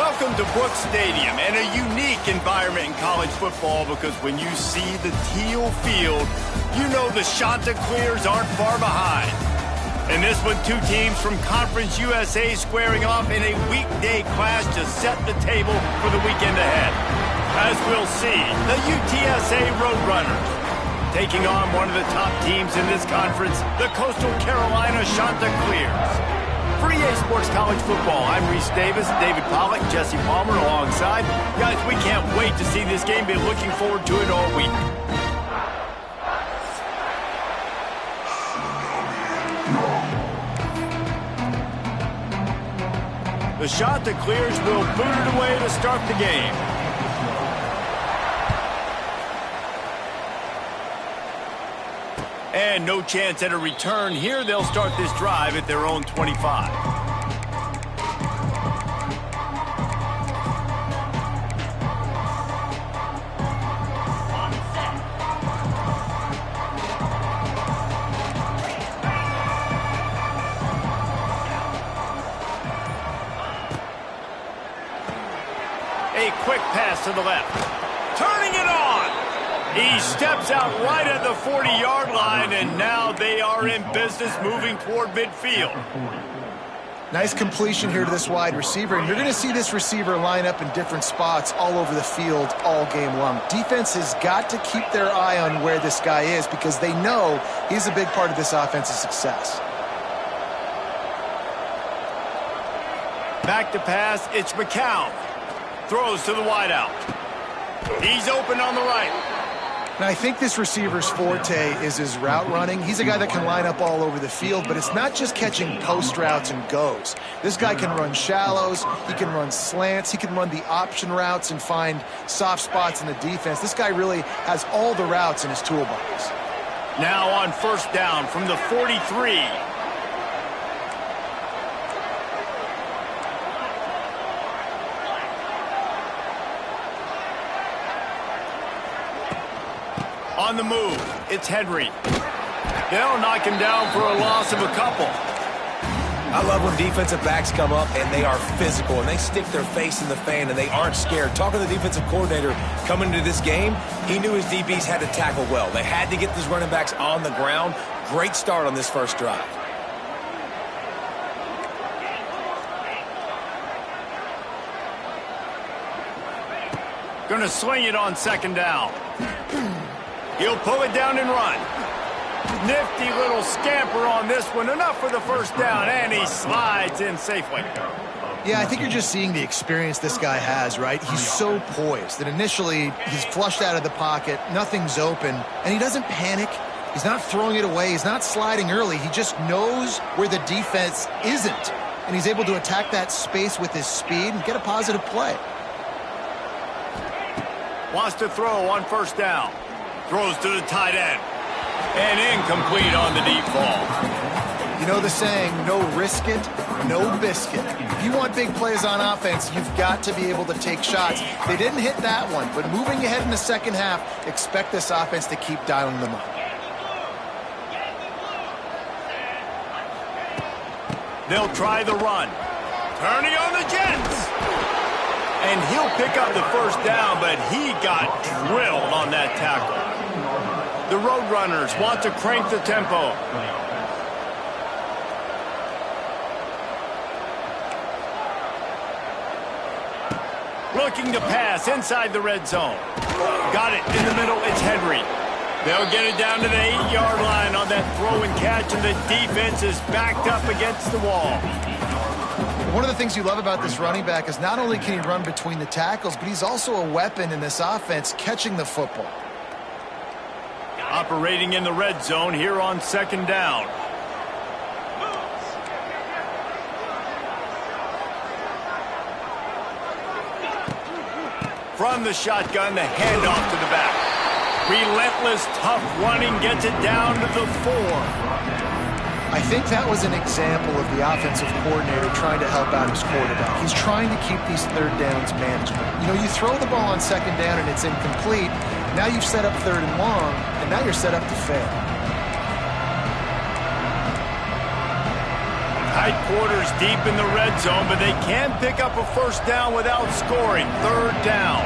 Welcome to Brooks Stadium, and a unique environment in college football because when you see the teal field, you know the Chanticleers aren't far behind. In this one, two teams from Conference USA squaring off in a weekday clash to set the table for the weekend ahead. As we'll see, the UTSA Roadrunners taking on one of the top teams in this conference, the Coastal Carolina Chanticleers. For EA Sports College Football, I'm Reese Davis, David Pollack, Jesse Palmer alongside. Guys, we can't wait to see this game. Been looking forward to it all week. The Chanticleers will boot it away to start the game. And no chance at a return here. They'll start this drive at their own 25. A quick pass to the left. Turning it on. He steps out right at the 40-yard line, and now they are in business moving toward midfield. Nice completion here to this wide receiver, and you're going to see this receiver line up in different spots all over the field all game long. Defense has got to keep their eye on where this guy is because they know he's a big part of this offense's success. Back to pass, it's McCown. Throws to the wideout. He's open on the right. Now, I think this receiver's forte is his route running. He's a guy that can line up all over the field, but it's not just catching post routes and goes. This guy can run shallows, he can run slants, he can run the option routes and find soft spots in the defense. This guy really has all the routes in his toolbox. Now on first down from the 43. On the move, it's Henry. They'll knock him down for a loss of a couple. I love when defensive backs come up and they are physical and they stick their face in the fan and they aren't scared. Talking to the defensive coordinator coming into this game, he knew his DBs had to tackle well. They had to get these running backs on the ground. Great start on this first drive. Gonna swing it on second down. He'll pull it down and run. Nifty little scamper on this one. Enough for the first down, and he slides in safely. Yeah, I think you're just seeing the experience this guy has, right? He's so poised that initially he's flushed out of the pocket, nothing's open, and he doesn't panic. He's not throwing it away. He's not sliding early. He just knows where the defense isn't, and he's able to attack that space with his speed and get a positive play. Wants to throw on first down. Throws to the tight end. And incomplete on the deep ball. You know the saying, no risk it, no biscuit. If you want big plays on offense, you've got to be able to take shots. They didn't hit that one, but moving ahead in the second half, expect this offense to keep dialing them up. They'll try the run. Turning on the Jets. And he'll pick up the first down, but he got drilled on that tackle. The Roadrunners want to crank the tempo. Looking to pass inside the red zone. Got it in the middle, it's Henry. They'll get it down to the 8-yard line on that throw and catch, and the defense is backed up against the wall. One of the things you love about this running back is not only can he run between the tackles, but he's also a weapon in this offense catching the football. Operating in the red zone here on second down. From the shotgun, the handoff to the back. Relentless, tough running gets it down to the 4. I think that was an example of the offensive coordinator trying to help out his quarterback. He's trying to keep these third downs manageable. You know, you throw the ball on second down and it's incomplete. Now you've set up third and long, and now you're set up to fail. Tight quarters deep in the red zone, but they can pick up a first down without scoring. Third down.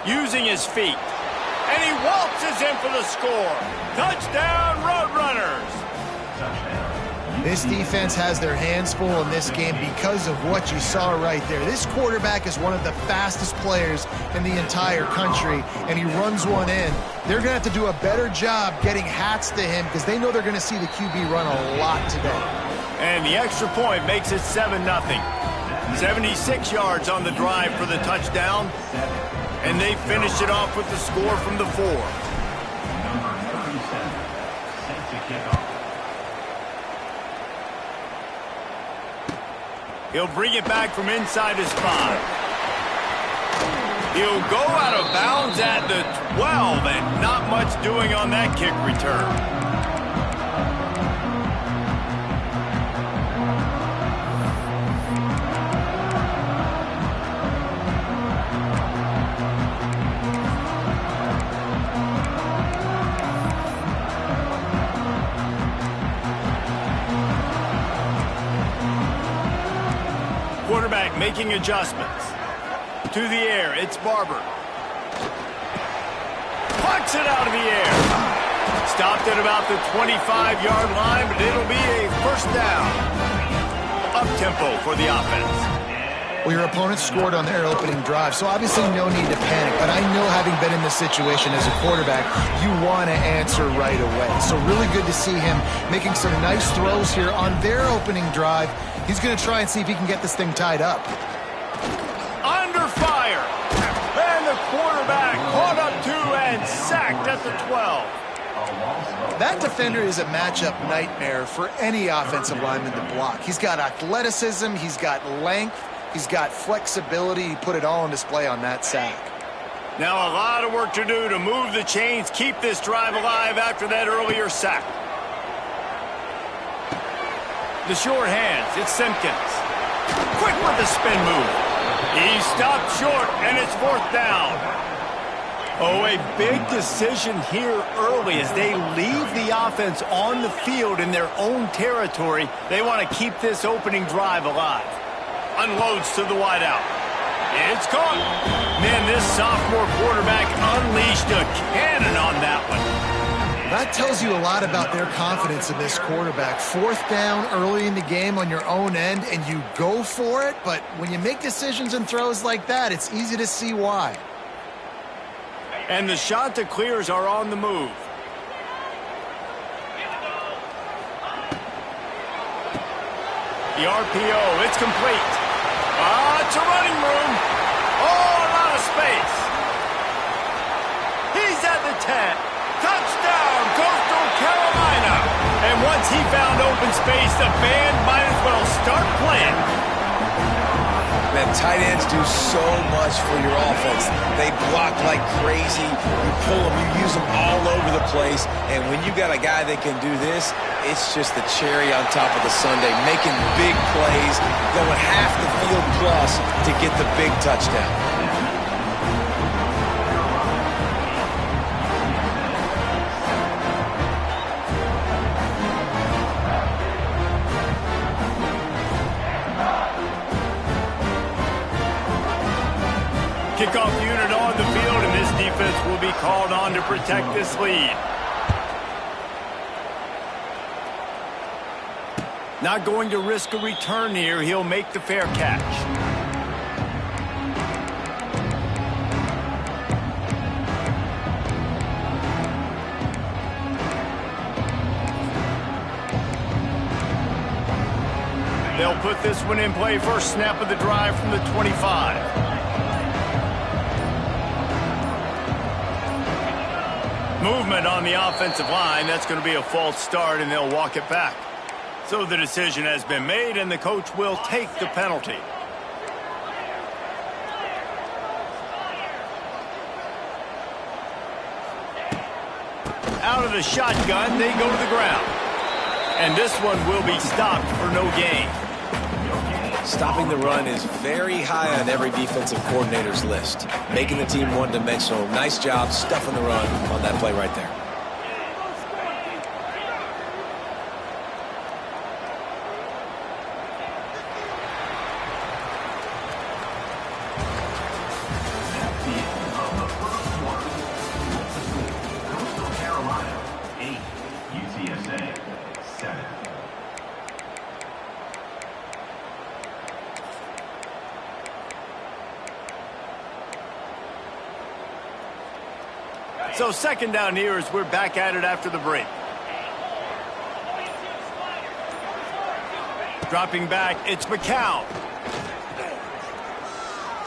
Using his feet. And he waltzes in for the score. Touchdown, Roadrunners. This defense has their hands full in this game because of what you saw right there. This quarterback is one of the fastest players in the entire country, and he runs one in. They're going to have to do a better job getting hats to him because they know they're going to see the QB run a lot today. And the extra point makes it 7-0. 76 yards on the drive for the touchdown, and they finished it off with the score from the 4. He'll bring it back from inside his 5. He'll go out of bounds at the 12, and not much doing on that kick return. Quarterback making adjustments. To the air, it's Barber. Plucks it out of the air. Stopped at about the 25-yard line, but it'll be a first down. Up-tempo for the offense. Well, your opponent scored on their opening drive, so obviously no need to panic. But I know, having been in this situation as a quarterback, you want to answer right away. So really good to see him making some nice throws here on their opening drive. He's going to try and see if he can get this thing tied up. Under fire. And the quarterback caught up to and sacked at the 12. That defender is a matchup nightmare for any offensive lineman to block. He's got athleticism, he's got length, he's got flexibility. He put it all on display on that sack. Now a lot of work to do to move the chains, keep this drive alive after that earlier sack. The short hands, it's Simpkins. Quick with the spin move. He stopped short, and it's 4th down. Oh, a big decision here early as they leave the offense on the field in their own territory. They want to keep this opening drive alive. Unloads to the wideout. It's caught. Man, this sophomore quarterback unleashed a cannon on that one. That tells you a lot about their confidence in this quarterback. 4th down early in the game on your own end, and you go for it. But when you make decisions and throws like that, it's easy to see why. And the shot to clears are on the move. The RPO, it's complete. It's a running room. Oh, a lot of space. He's at the 10. Touchdown, Coastal Carolina. And once he found open space, the band might as well start playing. Man, tight ends do so much for your offense. They block like crazy. You pull them, you use them all over the place. And when you got a guy that can do this, it's just the cherry on top of the sundae, making big plays, going half the field plus to get the big touchdown. Kickoff unit on the field, and this defense will be called on to protect this lead. Not going to risk a return here. He'll make the fair catch. They'll put this one in play. First snap of the drive from the 25. Movement on the offensive line. That's going to be a false start, and they'll walk it back. So the decision has been made, and the coach will take the penalty. Out of the shotgun, they go to the ground. And this one will be stopped for no gain. Stopping the run is very high on every defensive coordinator's list. Making the team one-dimensional. Nice job stuffing the run on that play right there. So second down here as we're back at it after the break. Dropping back, it's McCown.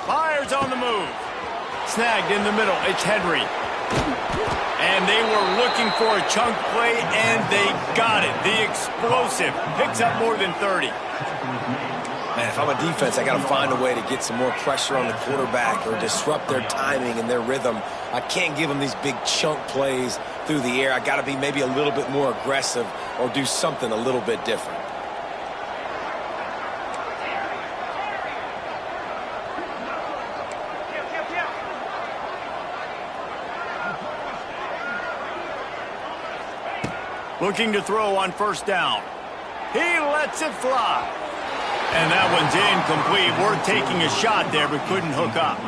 Fires on the move. Snagged in the middle, it's Henry. And they were looking for a chunk play, and they got it. The explosive picks up more than 30. Man, if I'm a defense, I got to find a way to get some more pressure on the quarterback or disrupt their timing and their rhythm. I can't give them these big chunk plays through the air. I got to be maybe a little bit more aggressive or do something a little bit different. Looking to throw on first down. He lets it fly. And that one's incomplete. We're taking a shot there, but couldn't hook up.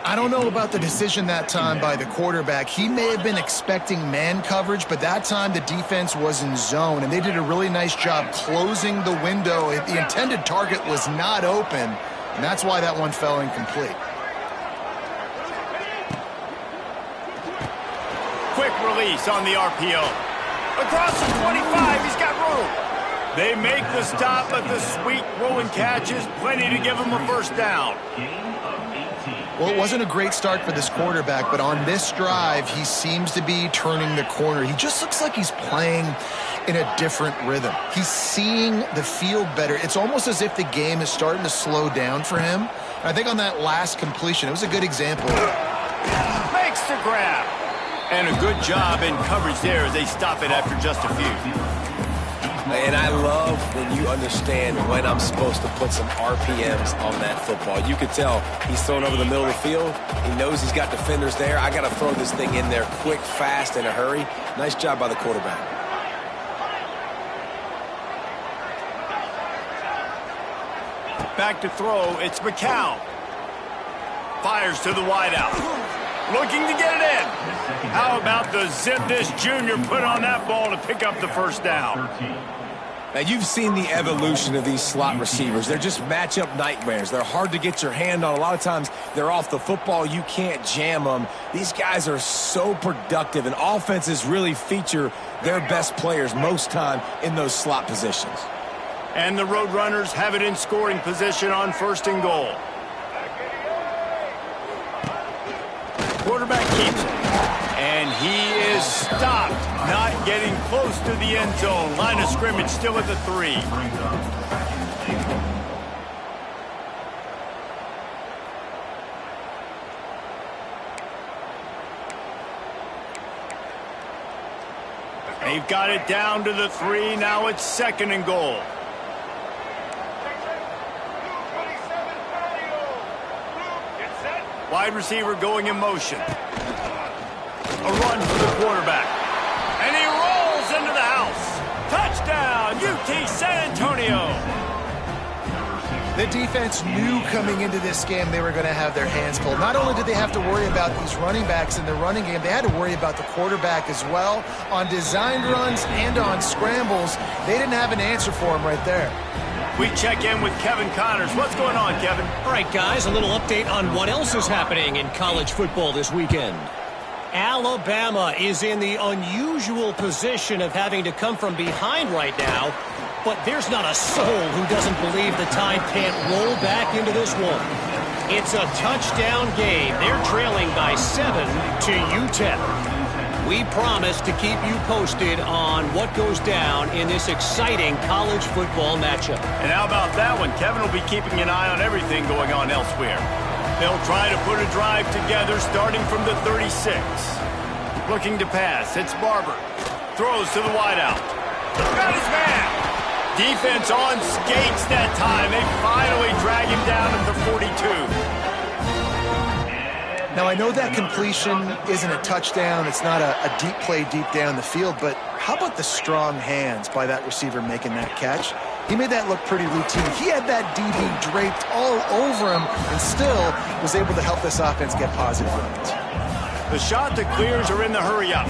I don't know about the decision that time by the quarterback. He may have been expecting man coverage, but that time the defense was in zone, and they did a really nice job closing the window. The intended target was not open, and that's why that one fell incomplete. Quick release on the RPO. Across the 25, he's got room. They make the stop, but the sweet throw and catch is plenty to give him a first down. Well, it wasn't a great start for this quarterback, but on this drive, he seems to be turning the corner. He just looks like he's playing in a different rhythm. He's seeing the field better. It's almost as if the game is starting to slow down for him. And I think on that last completion, it was a good example. Makes the grab. And a good job in coverage there as they stop it after just a few. And I love when you understand when I'm supposed to put some RPMs on that football. You could tell he's thrown over the middle of the field. He knows he's got defenders there. I got to throw this thing in there quick, fast, in a hurry. Nice job by the quarterback. Back to throw, it's McCown. Fires to the wideout. Looking to get it in. How about the zip this junior put on that ball to pick up the first down? Now, you've seen the evolution of these slot receivers. They're just matchup nightmares. They're hard to get your hand on. A lot of times, they're off the football. You can't jam them. These guys are so productive, and offenses really feature their best players most time in those slot positions. And the Roadrunners have it in scoring position on first and goal. Quarterback keeps it. And he is stopped, not getting close to the end zone. Line of scrimmage still at the 3. They've got it down to the 3. Now it's second and goal. Wide receiver going in motion. A run for the quarterback. And he rolls into the house. Touchdown, UT San Antonio. The defense knew coming into this game they were going to have their hands full. Not only did they have to worry about these running backs in the running game, they had to worry about the quarterback as well. On designed runs and on scrambles, they didn't have an answer for him right there. We check in with Kevin Connors. What's going on, Kevin? All right, guys, a little update on what else is happening in college football this weekend. Alabama is in the unusual position of having to come from behind right now, but there's not a soul who doesn't believe the Tide can't roll back into this one. It's a touchdown game. They're trailing by 7 to UTEP. We promise to keep you posted on what goes down in this exciting college football matchup. And how about that one? Kevin will be keeping an eye on everything going on elsewhere. They'll try to put a drive together starting from the 36. Looking to pass. It's Barber. Throws to the wideout. Got his man. Defense on skates that time. They finally drag him down at the 42. Now, I know that completion isn't a touchdown. It's not a deep play deep down the field, but how about the strong hands by that receiver making that catch? He made that look pretty routine. He had that DB draped all over him and still was able to help this offense get positive runs. The shot that clears are in the hurry up.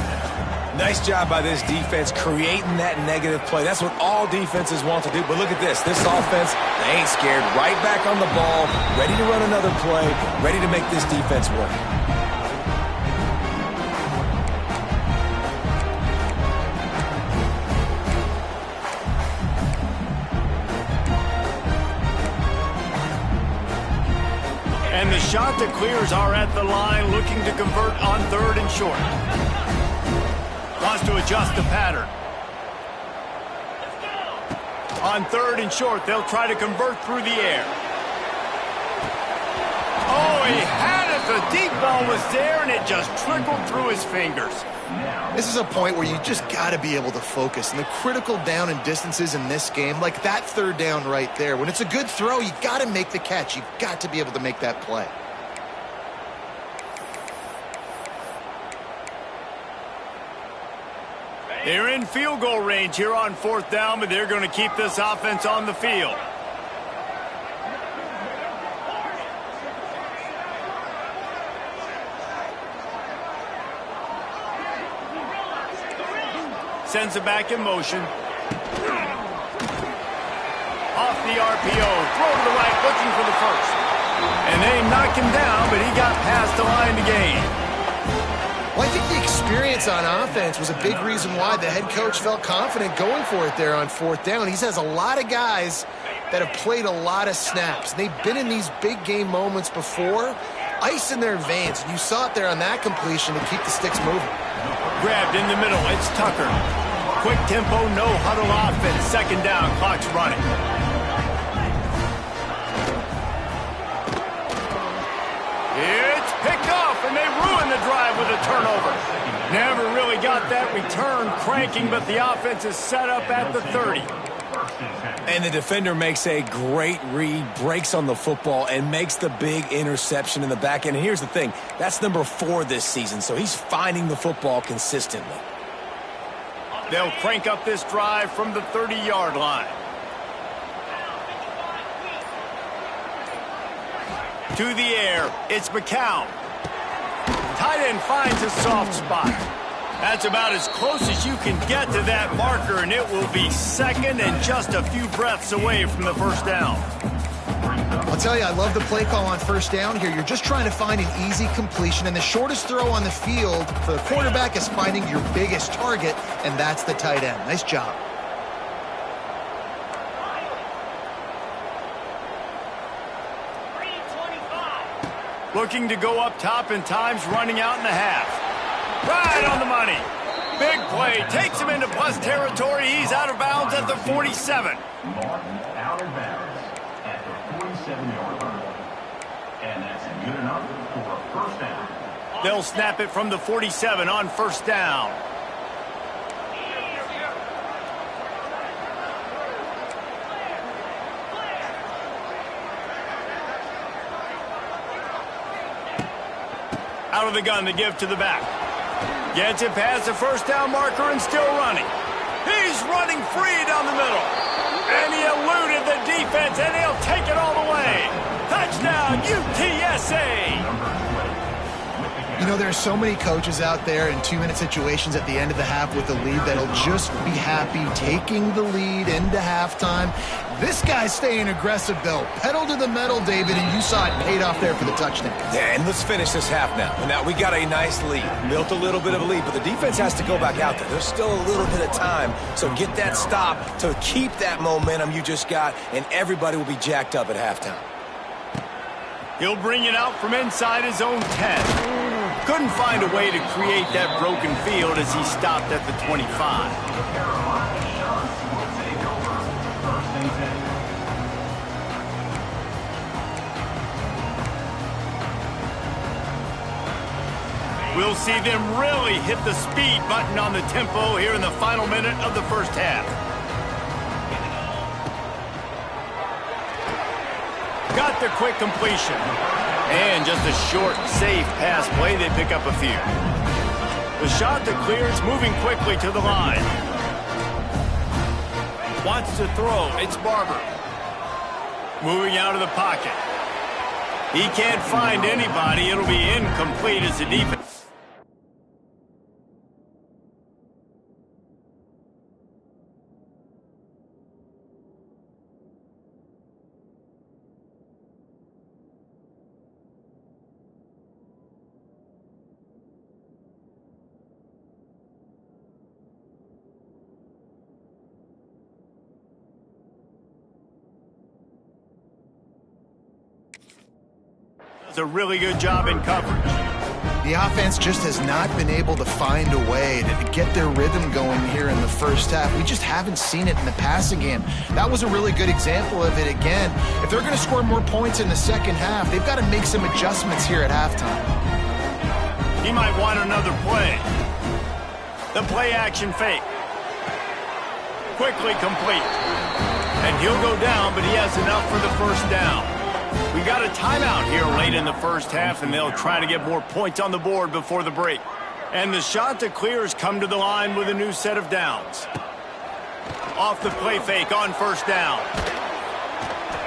Nice job by this defense creating that negative play. That's what all defenses want to do. But look at this. This offense, they ain't scared. Right back on the ball, ready to run another play, ready to make this defense work. Chanticleers are at the line looking to convert on 3rd and short. Wants to adjust the pattern. On 3rd and short, they'll try to convert through the air. Oh, he had it. The deep ball was there, and it just trickled through his fingers. This is a point where you just got to be able to focus. And the critical down and distances in this game, like that 3rd down right there, when it's a good throw, you got to make the catch. You've got to be able to make that play. They're in field goal range here on 4th down, but they're going to keep this offense on the field. Sends it back in motion. Off the RPO. Throw to the right, looking for the first. And they knock him down, but he got past the line to gain. Well, I think the experience on offense was a big reason why the head coach felt confident going for it there on 4th down. He has a lot of guys that have played a lot of snaps. They've been in these big game moments before. Ice in their veins. And you saw it there on that completion to keep the sticks moving. Grabbed in the middle. It's Tucker. Quick tempo, no huddle offense. 2nd down, clock's running. It's picked off, and they ruin the drive with a turnover. Never really got that return cranking, but the offense is set up at the 30. And the defender makes a great read, breaks on the football, and makes the big interception in the back end. And here's the thing, that's number 4 this season, so he's finding the football consistently. They'll crank up this drive from the 30-yard line. To the air, it's McCown. Tight end finds a soft spot. That's about as close as you can get to that marker, and it will be 2nd and just a few breaths away from the 1st down. I'll tell you, I love the play call on 1st down here. You're just trying to find an easy completion, and the shortest throw on the field for the quarterback is finding your biggest target, and that's the tight end. Nice job. Looking to go up top, and time's running out in the half. Right on the money. Big play. Takes him into plus territory. He's out of bounds at the 47. Martin out of bounds at the 47-yard line. And that's good enough for a 1st down. They'll snap it from the 47 on 1st down. Out of the gun to give to the back. Gets it past the 1st down marker and still running. He's running free down the middle. And he eluded the defense, and he'll take it all the way. Touchdown, UTSA! You know, there are so many coaches out there in 2-minute situations at the end of the half with the lead that'll just be happy taking the lead into halftime. This guy's staying aggressive, though. Pedal to the metal, David, and you saw it paid off there for the touchdown. Yeah, and let's finish this half now. Now, we got a nice lead. Built a little bit of a lead, but the defense has to go back out there. There's still a little bit of time, so get that stop to keep that momentum you just got, and everybody will be jacked up at halftime. He'll bring it out from inside his own 10. Couldn't find a way to create that broken field as he stopped at the 25. We'll see them really hit the speed button on the tempo here in the final minute of the 1st half. Got the quick completion. And just a short, safe pass play. They pick up a few. The Chanticleers moving quickly to the line. Wants to throw. It's Barber. Moving out of the pocket. He can't find anybody. It'll be incomplete as the defense. Does a really good job in coverage. The offense just has not been able to find a way to get their rhythm going here in the first half. We just haven't seen it in the passing game. That was a really good example of it again. If they're going to score more points in the second half, they've got to make some adjustments here at halftime. He might want another play. The play action fake. Quickly complete. And he'll go down, but he has enough for the first down. We got a timeout here late in the first half, and they'll try to get more points on the board before the break. And the shot that clears come to the line with a new set of downs. Off the play fake on first down.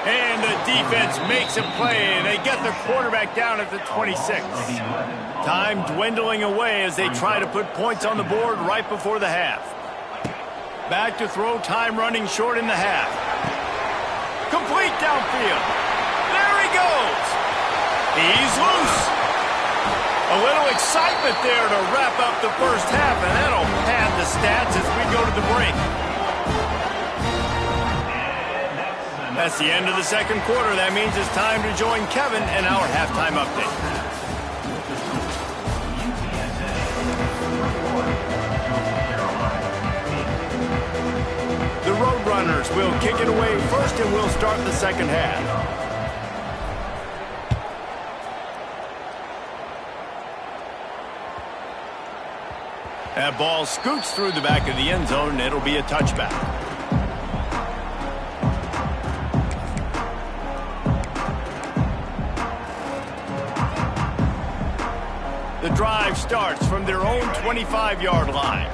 And the defense makes a play, and they get the quarterback down at the 26. Time dwindling away as they try to put points on the board right before the half. Back to throw, time running short in the half. Complete downfield. There he goes. He's loose. A little excitement there to wrap up the first half, and that'll pad the stats as we go to the break. That's the end of the second quarter. That means it's time to join Kevin in our halftime update. The Roadrunners will kick it away first, and we'll start the second half. That ball scoots through the back of the end zone, and it'll be a touchback. The drive starts from their own 25-yard line.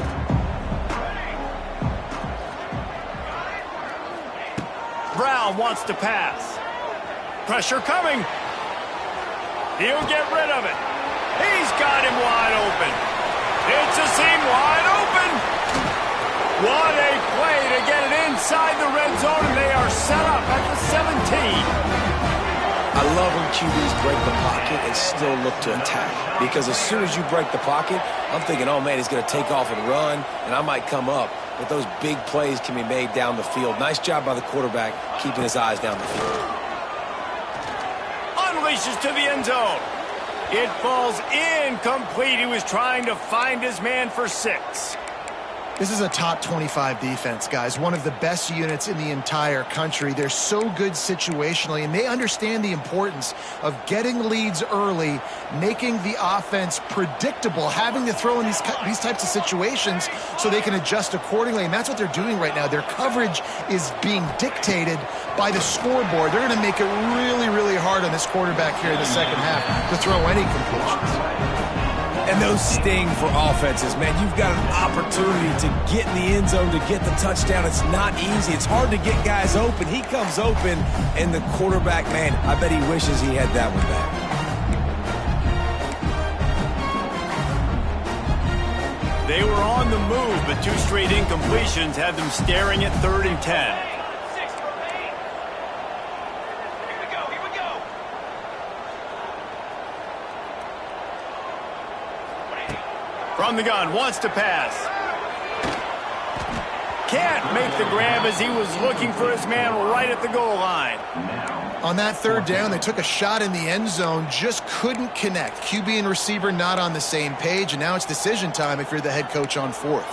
Brown wants to pass. Pressure coming. He'll get rid of it. He's got him wide open. It's a seam wide open. What a play to get it inside the red zone, and they are set up at the 17. I love when QBs break the pocket and still look to attack. Because as soon as you break the pocket, I'm thinking, oh, man, he's going to take off and run, and I might come up. But those big plays can be made down the field. Nice job by the quarterback keeping his eyes down the field. Unleashes to the end zone. It falls incomplete. He was trying to find his man for 6. This is a top 25 defense, guys. One of the best units in the entire country. They're so good situationally, and they understand the importance of getting leads early, making the offense predictable, having to throw in these types of situations so they can adjust accordingly, and that's what they're doing right now. Their coverage is being dictated by the scoreboard. They're going to make it really, really hard on this quarterback here in the second half to throw any completions. And those sting for offenses, man. You've got an opportunity to get in the end zone, to get the touchdown. It's not easy. It's hard to get guys open. He comes open, and the quarterback, man, I bet he wishes he had that one back. They were on the move, but 2 straight incompletions had them staring at 3rd and 10. From the gun, wants to pass. Can't make the grab as he was looking for his man right at the goal line. On that 3rd down, they took a shot in the end zone, just couldn't connect. QB and receiver not on the same page, and now it's decision time if you're the head coach on 4th.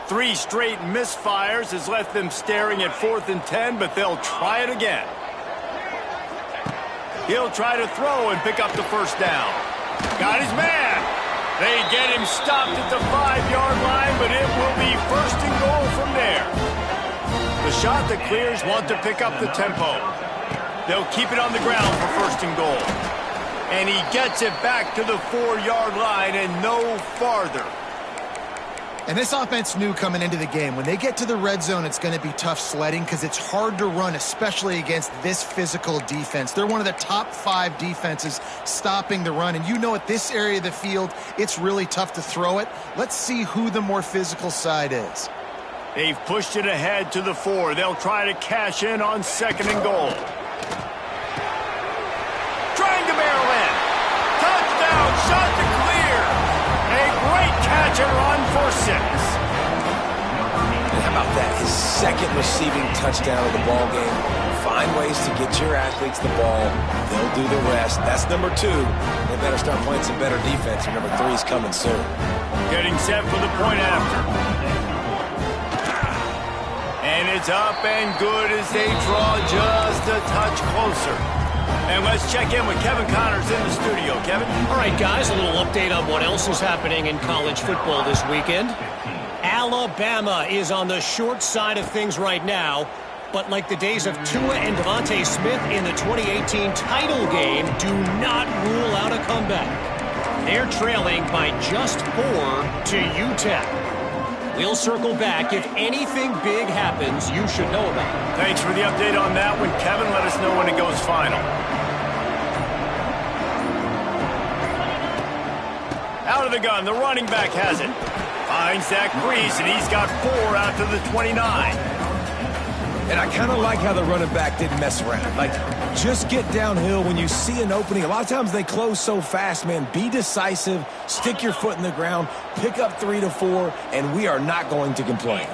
Three straight misfires has left them staring at 4th and 10, but they'll try it again. He'll try to throw and pick up the first down. Got his man. They get him stopped at the 5-yard line, but it will be 1st and goal from there. The shot that clears want to pick up the tempo. They'll keep it on the ground for 1st and goal. And he gets it back to the 4-yard line and no farther. And this offense knew coming into the game, when they get to the red zone, it's going to be tough sledding because it's hard to run, especially against this physical defense. They're one of the top 5 defenses stopping the run. And you know at this area of the field, it's really tough to throw it. Let's see who the more physical side is. They've pushed it ahead to the 4. They'll try to cash in on 2nd and goal. Trying to barrel in. Touchdown, shot to clear. A great catch and run for 6. And how about that? His second receiving touchdown of the ball game. Find ways to get your athletes the ball. They'll do the rest. That's number 2. They better start playing some better defense, or number 3 is coming soon. Getting set for the point after. And it's up and good as they draw just a touch closer. And let's check in with Kevin Connors in the studio. Kevin? All right, guys, a little update on what else is happening in college football this weekend. Alabama is on the short side of things right now, but like the days of Tua and Devontae Smith in the 2018 title game, do not rule out a comeback. They're trailing by just 4 to UTEP. We'll circle back. If anything big happens, you should know about it. Thanks for the update on that one, Kevin. Let us know when it goes final. Out of the gun, the running back has it. Finds that crease, and he's got 4 out to the 29. And I kind of like how the running back didn't mess around. Like, just get downhill when you see an opening. A lot of times they close so fast, man. Be decisive, stick your foot in the ground, pick up 3 to 4, and we are not going to complain.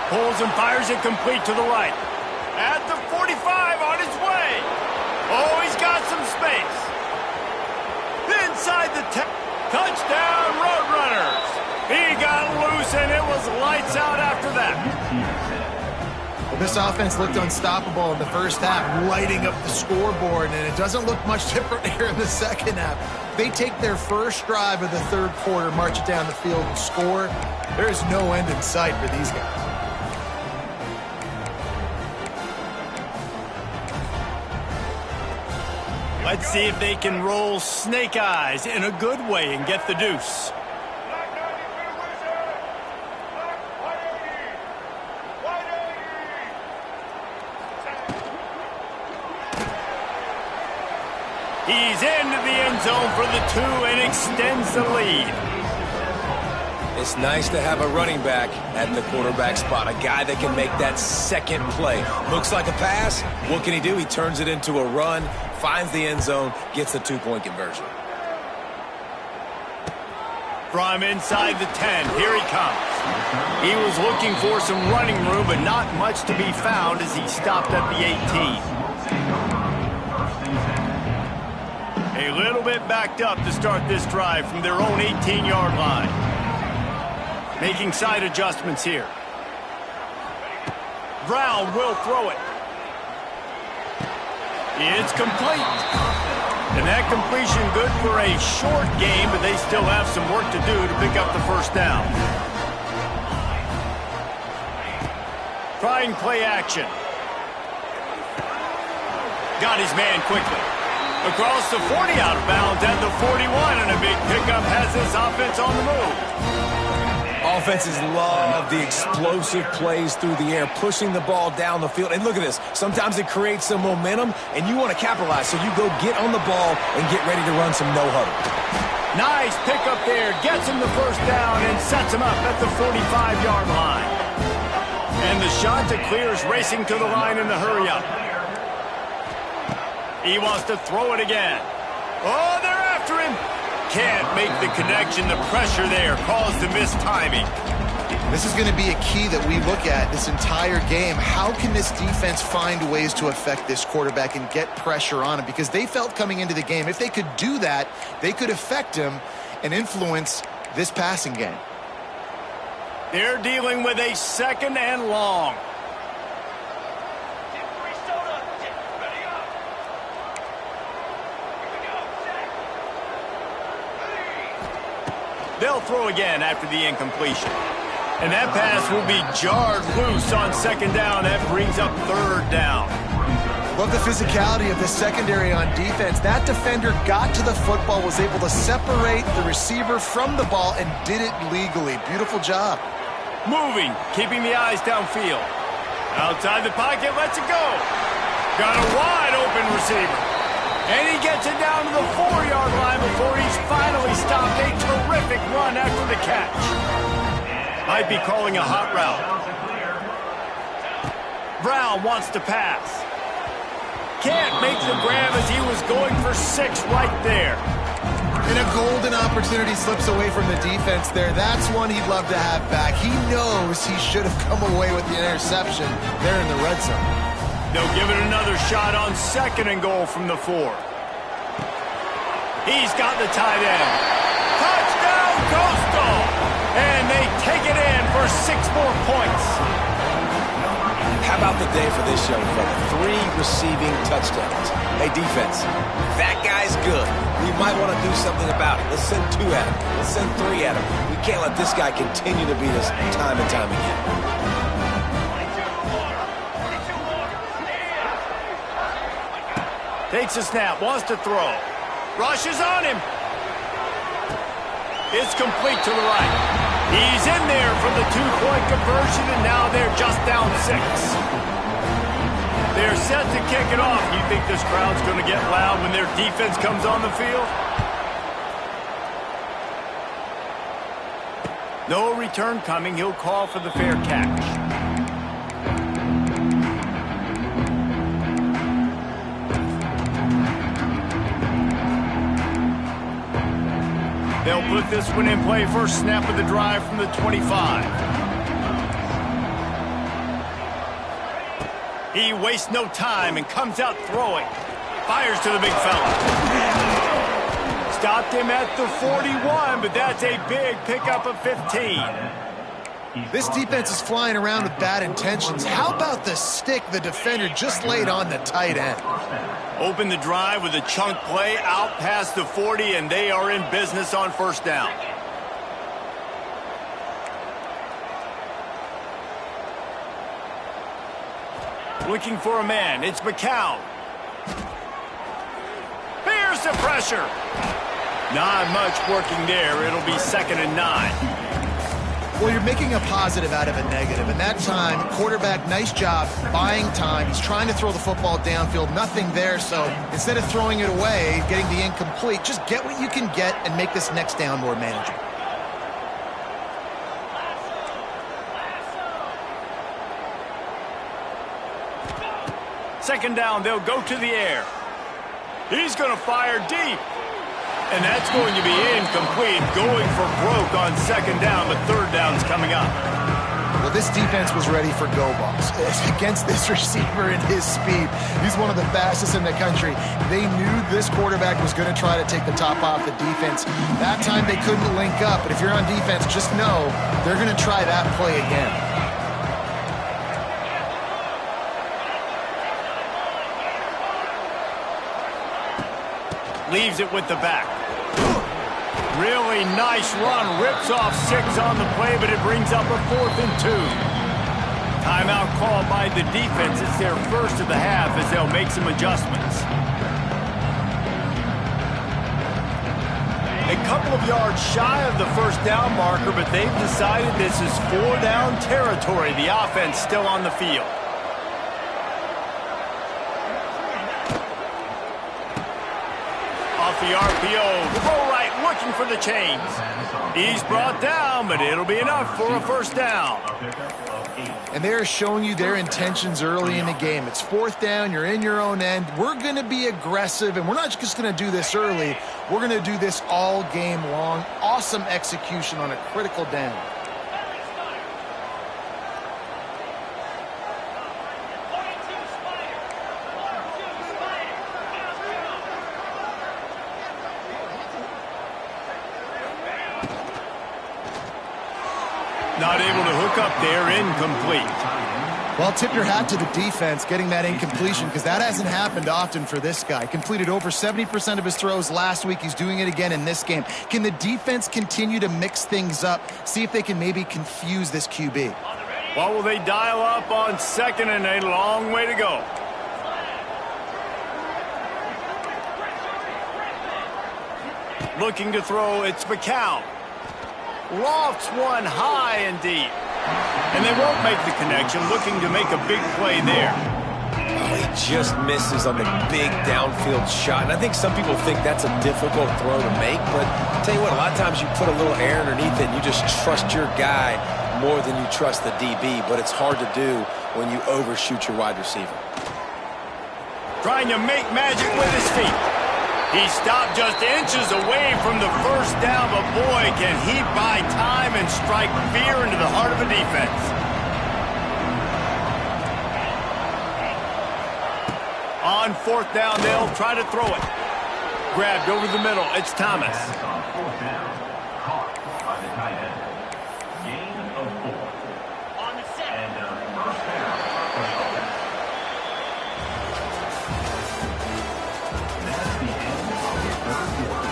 Pulls and fires it complete to the right. At the 45 on his way. Oh, he's got some space. Inside the 10. Touchdown, Roadrunners. He got loose, and it was lights out after that. Well, this offense looked unstoppable in the first half, lighting up the scoreboard, and it doesn't look much different here in the second half. They take their first drive of the third quarter, march it down the field, and score. There's no end in sight for these guys. Let's see if they can roll snake eyes in a good way and get the deuce. He's into the end zone for the 2 and extends the lead. It's nice to have a running back at the quarterback spot, a guy that can make that second play. Looks like a pass. What can he do? He turns it into a run, finds the end zone, gets the 2-point conversion. From inside the 10, here he comes. He was looking for some running room, but not much to be found as he stopped at the 18. A little bit backed up to start this drive from their own 18-yard line. Making side adjustments here. Brown will throw it. It's complete. And that completion good for a short game, but they still have some work to do to pick up the first down. Trying play action. Got his man quickly. Across the 40 out of bounds at the 41, and a big pickup has this offense on the move. Offenses love the explosive plays through the air, pushing the ball down the field. And look at this. Sometimes it creates some momentum, and you want to capitalize. So you go get on the ball and get ready to run some no-huddle. Nice pickup there. Gets him the first down and sets him up at the 45-yard line. And the shot to clear is racing to the line in the hurry-up. He wants to throw it again. Oh, they're after him. Can't make the connection. The pressure there caused the mistiming. This is going to be a key that we look at this entire game. How can this defense find ways to affect this quarterback and get pressure on him? Because they felt coming into the game, if they could do that, they could affect him and influence this passing game. They're dealing with a 2nd and long. They'll throw again after the incompletion. And that pass will be jarred loose on 2nd down. That brings up 3rd down. Love the physicality of the secondary on defense. That defender got to the football, was able to separate the receiver from the ball, and did it legally. Beautiful job. Moving, keeping the eyes downfield. Outside the pocket, lets it go. Got a wide open receiver. And he gets it down to the 4-yard line before he's finally stopped. A terrific run after the catch. Might be calling a hot route. Brown wants to pass. can't make the grab as he was going for 6 right there. And a golden opportunity slips away from the defense there. That's one he'd love to have back. He knows he should have come away with the interception there in the red zone. They'll give it another shot on 2nd and goal from the 4. He's got the tight end. Touchdown, Coastal! And they take it in for 6 more points. How about the day for this young fella? 3 receiving touchdowns. Hey, defense, that guy's good. We might want to do something about it. Let's send 2 at him. Let's send 3 at him. We can't let this guy continue to beat us time and time again. Takes a snap, wants to throw. Rushes on him. It's complete to the right. He's in there for the 2-point conversion, and now they're just down 6. They're set to kick it off. You think this crowd's going to get loud when their defense comes on the field? No return coming. He'll call for the fair catch. They'll put this one in play. First snap of the drive from the 25. He wastes no time and comes out throwing. Fires to the big fella. Stopped him at the 41, but that's a big pickup of 15. This defense is flying around with bad intentions. How about the stick the defender just laid on the tight end? Open the drive with a chunk play out past the 40, and they are in business on 1st down. Looking for a man. It's McCown. Here's the pressure. Not much working there. It'll be 2nd and 9. Well, you're making a positive out of a negative. And that time, quarterback, nice job buying time. He's trying to throw the football downfield. Nothing there. So instead of throwing it away, getting the incomplete, just get what you can get and make this next down more manageable. Second down, they'll go to the air. He's going to fire deep. And that's going to be incomplete, going for broke on 2nd down, but 3rd down's coming up. Well, this defense was ready for go balls against this receiver and his speed. He's one of the fastest in the country. They knew this quarterback was going to try to take the top off the defense. That time they couldn't link up, but if you're on defense, just know they're going to try that play again. Leaves it with the back. Really nice run. Rips off 6 on the play, but it brings up a 4th and 2. Timeout called by the defense. It's their first of the half as they'll make some adjustments. A couple of yards shy of the 1st down marker, but they've decided this is 4 down territory. The offense still on the field. Off the RPO, throw right, looking for the chains. He's brought down, but it'll be enough for a 1st down. And they're showing you their intentions early in the game. It's 4th down, you're in your own end. We're going to be aggressive, and we're not just going to do this early. We're going to do this all game long. Awesome execution on a critical down. Not able to hook up there, incomplete. Well, tip your hat to the defense getting that incompletion because that hasn't happened often for this guy. Completed over 70% of his throws last week. He's doing it again in this game. Can the defense continue to mix things up, see if they can maybe confuse this QB? What will they dial up on 2nd and a long way to go? Looking to throw, it's McCown. Lofts one high and deep. And they won't make the connection, looking to make a big play there. Oh, he just misses on the big downfield shot. And I think some people think that's a difficult throw to make, but I'll tell you what, a lot of times you put a little air underneath it and you just trust your guy more than you trust the DB, but it's hard to do when you overshoot your wide receiver. trying to make magic with his feet. He stopped just inches away from the first down, but boy, can he buy time and strike fear into the heart of a defense. On fourth down, they'll try to throw it. Grabbed over the middle. It's Thomas. Pass on fourth down. Caught by the tight end. Gain of 4. On the set. And first down for the offense. That's the end of the third quarter.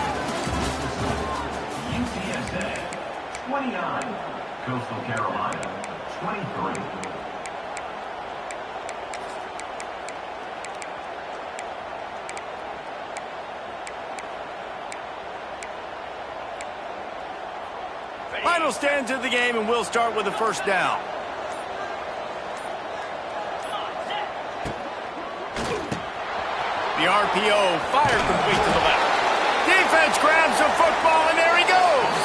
UTSA 29. Coastal Carolina 23. Final stands of the game, and we'll start with the first down. The RPO fired complete to the left. Defense grabs the football, and there he goes.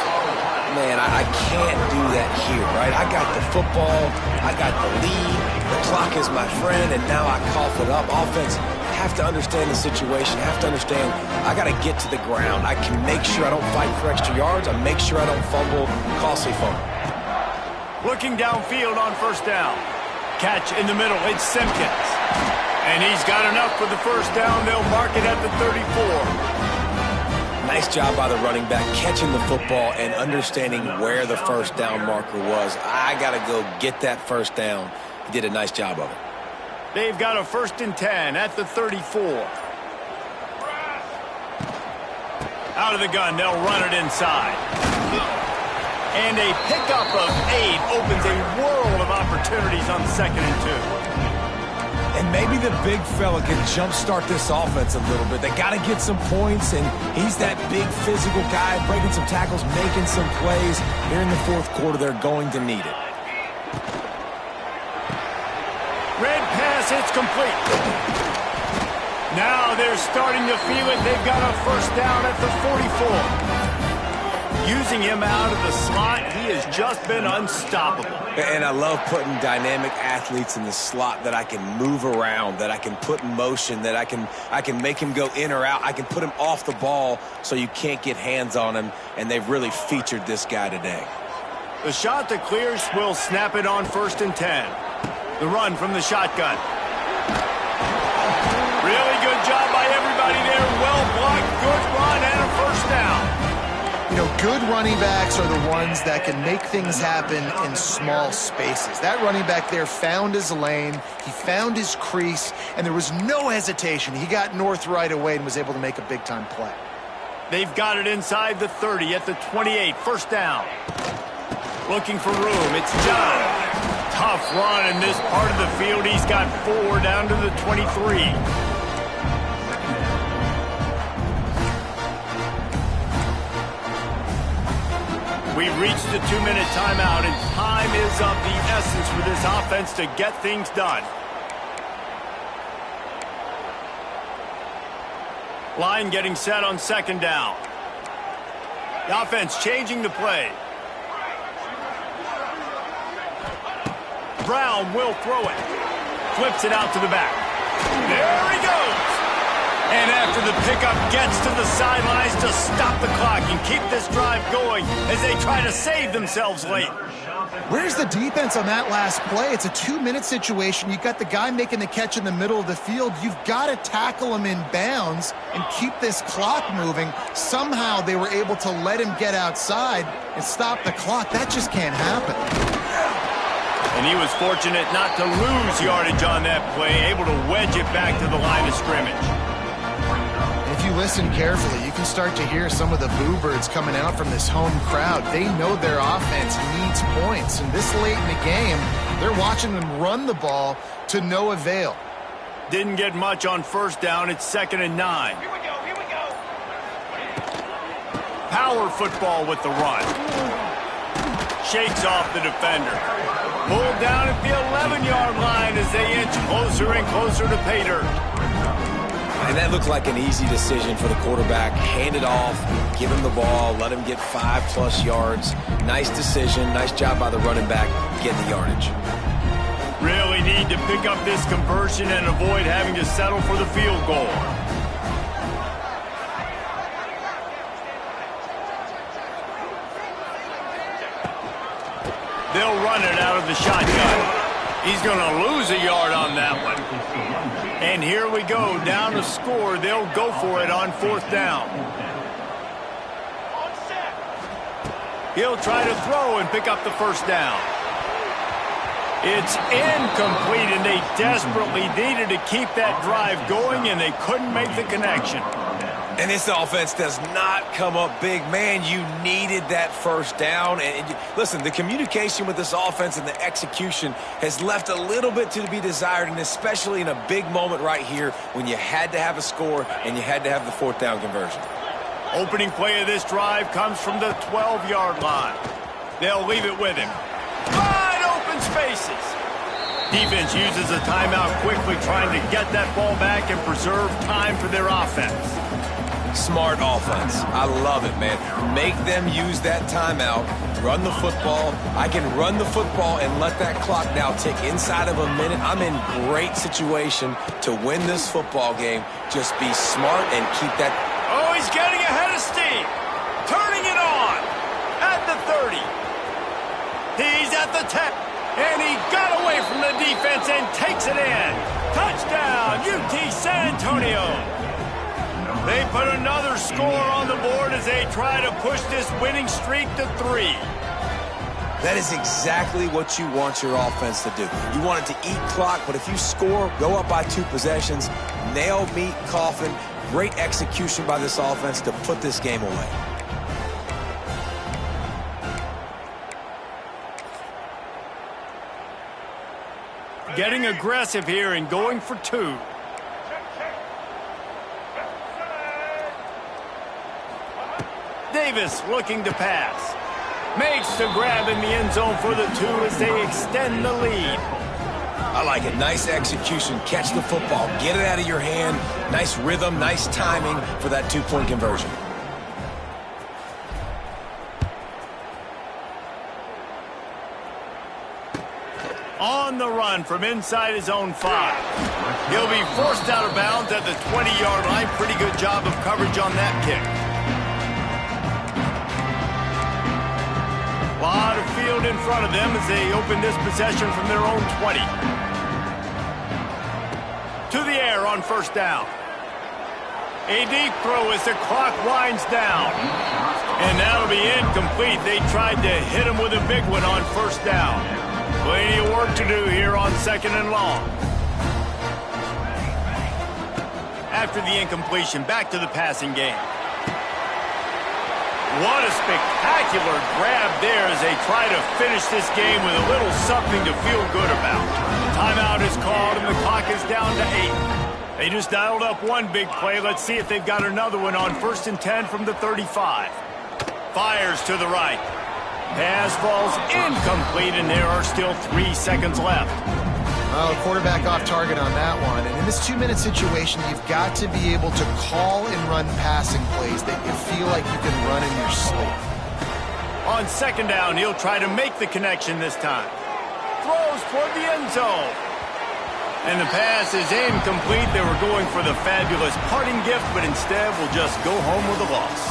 Man, I can't do that here, right? I got the football, I got the lead, the clock is my friend, and now I cough it up. Offense have to understand the situation, have to understand I got to get to the ground. I can make sure I don't fight for extra yards. I make sure I don't fumble, costly fumble. Looking downfield on first down. Catch in the middle, it's Simpkins. And he's got enough for the first down. They'll mark it at the 34. Nice job by the running back catching the football and understanding where the first down marker was. I got to go get that first down. He did a nice job of it. They've got a 1st and 10 at the 34. Out of the gun, they'll run it inside. And a pickup of 8 opens a world of opportunities on 2nd and 2. And maybe the big fella can jumpstart this offense a little bit. They got to get some points, and he's that big physical guy, breaking some tackles, making some plays. Here in the fourth quarter, they're going to need it. Red pass, it's complete. Now they're starting to feel it. They've got a first down at the 44. Using him out of the slot, he has just been unstoppable. And I love putting dynamic athletes in the slot that I can move around, that I can put in motion, that I can make him go in or out. I can put him off the ball so you can't get hands on him, and they've really featured this guy today. The shot that clears will snap it on 1st and 10. The run from the shotgun. Really good job by everybody there. Well blocked, good run, and a first down. You know, good running backs are the ones that can make things happen in small spaces. That running back there found his lane, he found his crease, and there was no hesitation. He got north right away and was able to make a big-time play. They've got it inside the 30 at the 28. First down. Looking for room. It's John. Tough run in this part of the field. He's got 4 down to the 23. We've reached the 2-minute timeout, and time is of the essence for this offense to get things done. Line getting set on 2nd down. The offense changing the play. Brown will throw it. Flips it out to the back. There he goes. And after the pickup, gets to the sidelines to stop the clock and keep this drive going as they try to save themselves late. Where's the defense on that last play? It's a 2-minute situation. You've got the guy making the catch in the middle of the field. You've got to tackle him in bounds and keep this clock moving. Somehow they were able to let him get outside and stop the clock. That just can't happen. And he was fortunate not to lose yardage on that play, able to wedge it back to the line of scrimmage. If you listen carefully, you can start to hear some of the boo birds coming out from this home crowd. They know their offense needs points, and this late in the game, they're watching them run the ball to no avail. Didn't get much on first down. It's 2nd and 9. Here we go. Power football with the run. Shakes off the defender. Pulled down at the 11-yard line as they inch closer and closer to pay dirt. And that looked like an easy decision for the quarterback. Hand it off, give him the ball, let him get 5+ yards. Nice decision, nice job by the running back getting the yardage. Really need to pick up this conversion and avoid having to settle for the field goal. They'll run it out of the shotgun. He's going to lose a yard on that one. And here we go, down to score. They'll go for it on 4th down. He'll try to throw and pick up the 1st down. It's incomplete, and they desperately needed to keep that drive going, and they couldn't make the connection. And this offense does not come up big. Man, you needed that 1st down. And listen, the communication with this offense and the execution has left a little bit to be desired, and especially in a big moment right here when you had to have a score and you had to have the 4th down conversion. Opening play of this drive comes from the 12-yard line. They'll leave it with him. Wide open spaces. Defense uses a timeout quickly, trying to get that ball back and preserve time for their offense. Smart offense. I love it, man. Make them use that timeout, run the football. I can run the football and let that clock now tick inside of a minute. I'm in great situation to win this football game. Just be smart and keep that. Oh, he's getting ahead of steam. Turning it on at the 30. He's at the 10. And he got away from the defense and takes it in. Touchdown, UT San Antonio. They put another score on the board as they try to push this winning streak to 3. That is exactly what you want your offense to do. You want it to eat clock, but if you score, go up by 2 possessions, nail, meet, coffin. Great execution by this offense to put this game away. Getting aggressive here and going for 2. Davis looking to pass. Makes the grab in the end zone for the 2 as they extend the lead. I like it. Nice execution. Catch the football. Get it out of your hand. Nice rhythm, nice timing for that 2-point conversion. On the run from inside his own 5. He'll be forced out of bounds at the 20-yard line. Pretty good job of coverage on that kick. A lot of field in front of them as they open this possession from their own 20. To the air on 1st down. A deep throw as the clock winds down. And that'll be incomplete. They tried to hit him with a big one on 1st down. Plenty of work to do here on 2nd and long. After the incompletion, back to the passing game. What a spectacular grab there as they try to finish this game with a little something to feel good about. Timeout is called and the clock is down to 8. They just dialed up one big play. Let's see if they've got another one on 1st and 10 from the 35. Fires to the right. Pass falls incomplete, and there are still 3 seconds left. Well, quarterback off target on that one. And in this 2-minute situation, you've got to be able to call and run passing plays that you feel like you can run in your sleep. On 2nd down, he'll try to make the connection this time. Throws toward the end zone. And the pass is incomplete. They were going for the fabulous parting gift, but instead will just go home with a loss.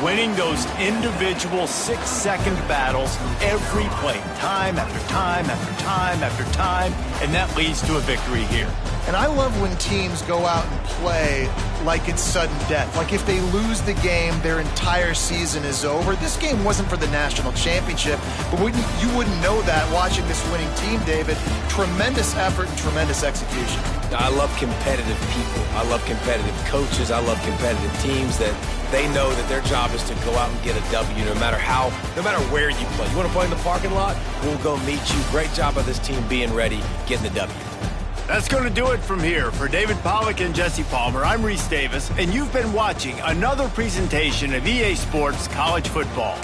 Winning those individual 6-second battles every play, time after time after time after time, and that leads to a victory here. And I love when teams go out and play like it's sudden death. Like if they lose the game, their entire season is over. This game wasn't for the national championship, but you wouldn't know that watching this winning team, David. Tremendous effort and tremendous execution. I love competitive people. I love competitive coaches. I love competitive teams that they know that their job is to go out and get a W no matter where you play. You want to play in the parking lot? We'll go meet you. Great job by this team being ready, getting the W. That's going to do it from here. For David Pollack and Jesse Palmer, I'm Reese Davis, and you've been watching another presentation of EA Sports College Football.